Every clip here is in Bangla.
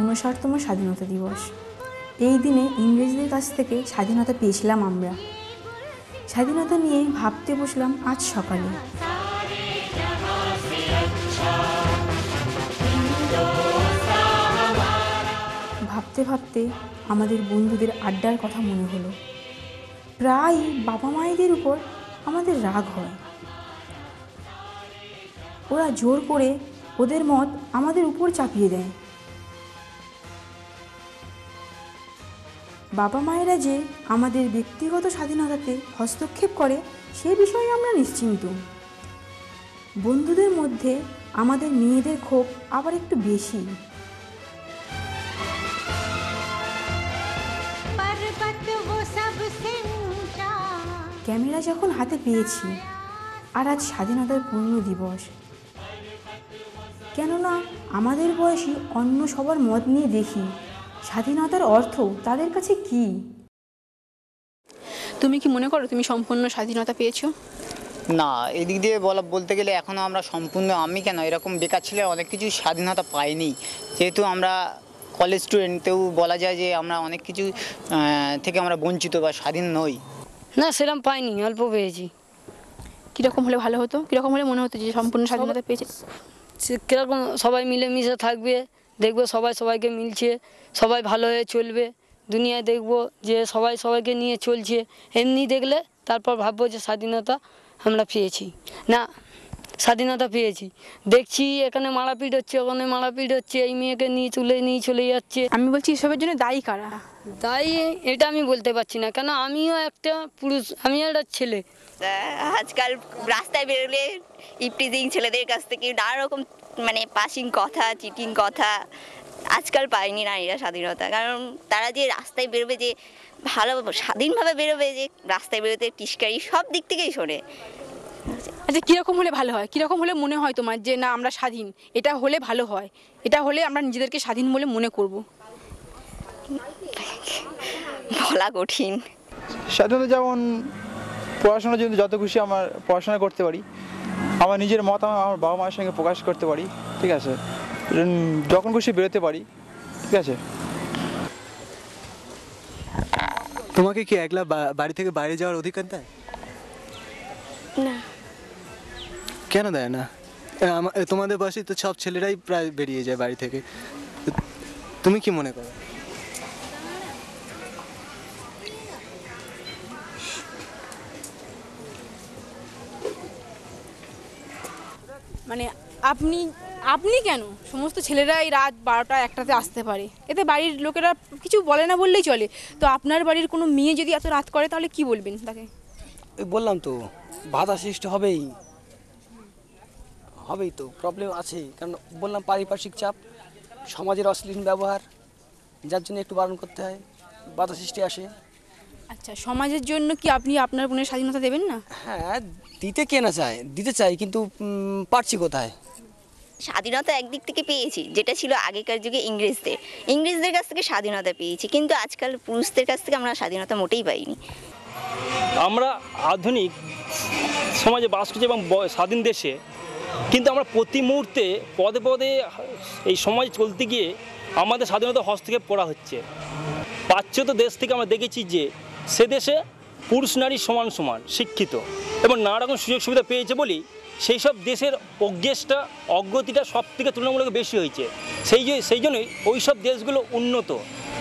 59তম স্বাধীনতা দিবস। এই দিনে ইংরেজদের কাছ থেকে স্বাধীনতা পেয়েছিলাম আমরা। স্বাধীনতা নিয়ে ভাবতে বসলাম আজ সকালে। ভাবতে ভাবতে আমাদের বন্ধুদের আড্ডার কথা মনে হলো। প্রায় বাবা মায়েদের উপর আমাদের রাগ হয়। ওরা জোর করে ওদের মত আমাদের উপর চাপিয়ে দেয়। বাবা মায়েরা যে আমাদের ব্যক্তিগত স্বাধীনতাতে হস্তক্ষেপ করে সে বিষয়ে আমরা নিশ্চিন্ত। বন্ধুদের মধ্যে আমাদের মেয়েদের ক্ষোভ আবার একটু বেশি। ক্যামেরা যখন হাতে পেয়েছি, আর আজ স্বাধীনতার পূর্ণ দিবস, কেননা আমাদের বয়সী অন্য সবার মত নিয়ে দেখি স্বাধীনতার অর্থ তাদের কাছে কি। তুমি কি মনে করো তুমি সম্পূর্ণ স্বাধীনতা পেয়েছো? না, এদিক দিয়ে বলতে গেলে এখনও আমরা সম্পূর্ণ, আমি কেন, এরকম বেকার ছেলে অনেক কিছু স্বাধীনতা পাইনি। যেহেতু আমরা কলেজ স্টুডেন্টতেও বলা যায় যে আমরা অনেক কিছু থেকে আমরা বঞ্চিত বা স্বাধীন নই। না, সেরকম পাইনি, অল্প পেয়েছি। কীরকম হলে ভালো হতো? কীরকম হলে মনে হতো যে সম্পূর্ণ স্বাধীনতা পেয়েছে? কীরকম সবাই মিলেমিশে থাকবে, দেখবো সবাই সবাইকে মিলছে, সবাই ভালো হয়ে চলবে দুনিয়ায়, দেখবো যে সবাই সবাইকে নিয়ে চলছে। এমনি দেখলে তারপর ভাববো যে স্বাধীনতা আমরা পেয়েছি। না, স্বাধীনতা পেয়েছি, দেখছি এখানে মারাপিট হচ্ছে, ওখানে মারাপিট হচ্ছে, এই মেয়েকে নিয়ে চলে যাচ্ছে। আমি বলছি এসবের জন্য দায়ী কারা? দায়ী এটা আমি বলতে পারছি না, কেন আমিও একটা পুরুষ, আমিও একটা ছেলে। আজকাল রাস্তায় বেরোলে ইপটিজিং ছেলেদের কাছ থেকে নানা রকম পাসিং কথা, চিটিং কথা। আজকাল পায়নি নারীরা স্বাধীনতা, কারণ তারা যে রাস্তায় বেরোবে, যে ভালো স্বাধীনভাবে বেরোবে, যে রাস্তায় বেরোতে টিস্কারি সব দিক থেকেই শোনে। আচ্ছা, কীরকম হলে ভালো হয়? কীরকম হলে মনে হয় তোমার যে না আমরা স্বাধীন, এটা হলে ভালো হয়, এটা হলে আমরা নিজেদেরকে স্বাধীন বলে মনে করব? বলা কঠিন। স্বাধীনতা যেমন পড়াশোনার জন্য যত খুশি আমার পড়াশোনা করতে পারি, আমার নিজের মত আমার বাবা মায়ের সঙ্গে প্রকাশ করতে পারি, ঠিক আছে, যখন খুশি বেরোতে পারি, ঠিক আছে। তোমাকে কি একলা বাড়ি থেকে বাইরে যাওয়ার অধিকার দেয়? না। কেন দেয় না? তোমাদের বয়সী তো সব ছেলেরাই প্রায় বেরিয়ে যায় বাড়ি থেকে, তুমি কি মনে করো? মানে আপনি কেন? সমস্ত ছেলেরাই রাত 12টা 1টাতে আসতে পারে, এতে বাড়ির লোকেরা কিছু বলে না বললেই চলে। তো আপনার বাড়ির কোনো মেয়ে যদি এত রাত করে তাহলে কি বলবেন তাকে? বললাম তো, বাধা সৃষ্টি হবেই তো, প্রবলেম আছেই। কারণ বললাম পারিপার্শ্বিক চাপ, সমাজের অশ্লীল ব্যবহার, যার জন্য একটু বারণ করতে হয়, বাধা সৃষ্টি আসে। আচ্ছা, সমাজের জন্য কি আপনি আপনার বোনের স্বাধীনতা দেবেন না? হ্যাঁ, দিতে কে না চায়, দিতে চাই, কিন্তু পারছি কোথায়। স্বাধীনতা একদিক থেকে পেয়েছি, যেটা ছিল আগেকার যুগে ইংরেজদের কাছ থেকে স্বাধীনতা পেয়েছি, কিন্তু আজকাল পুরুষদের কাছ থেকে আমরা স্বাধীনতা মোটেই পাইনি। আমরা আধুনিক সমাজে বাস করছি এবং স্বাধীন দেশে, কিন্তু আমরা প্রতি মুহূর্তে পদে পদে এই সমাজ চলতে গিয়ে আমাদের স্বাধীনতা হস্তক্ষেপ করা হচ্ছে। পাশ্চাত্য দেশ থেকে আমরা দেখেছি যে সে দেশে পুরুষ নারী সমান সমান শিক্ষিত এবং নানা রকম সুযোগ সুবিধা পেয়েছে বলেই সেই সব দেশের অগ্রগতিটা সব থেকে তুলনামূলক বেশি হয়েছে। সেই জন্যই ওই সব দেশগুলো উন্নত,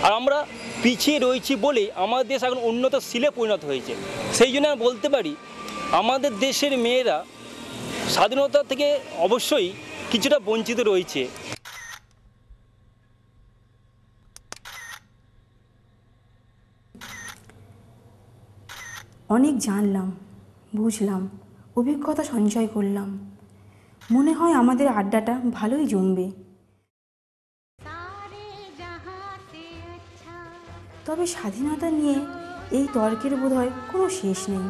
আর আমরা পিছিয়ে রয়েছি বলেই আমাদের দেশ এখন উন্নতশীলে পরিণত হয়েছে। সেই জন্য আমরা বলতে পারি আমাদের দেশের মেয়েরা স্বাধীনতা থেকে অবশ্যই কিছুটা বঞ্চিত রয়েছে। অনেক জানলাম, বুঝলাম, অভিজ্ঞতা সঞ্চয় করলাম। মনে হয় আমাদের আড্ডাটা ভালোই জমবে। তবে স্বাধীনতা নিয়ে এই তর্কের বোধহয় কোনো শেষ নেই।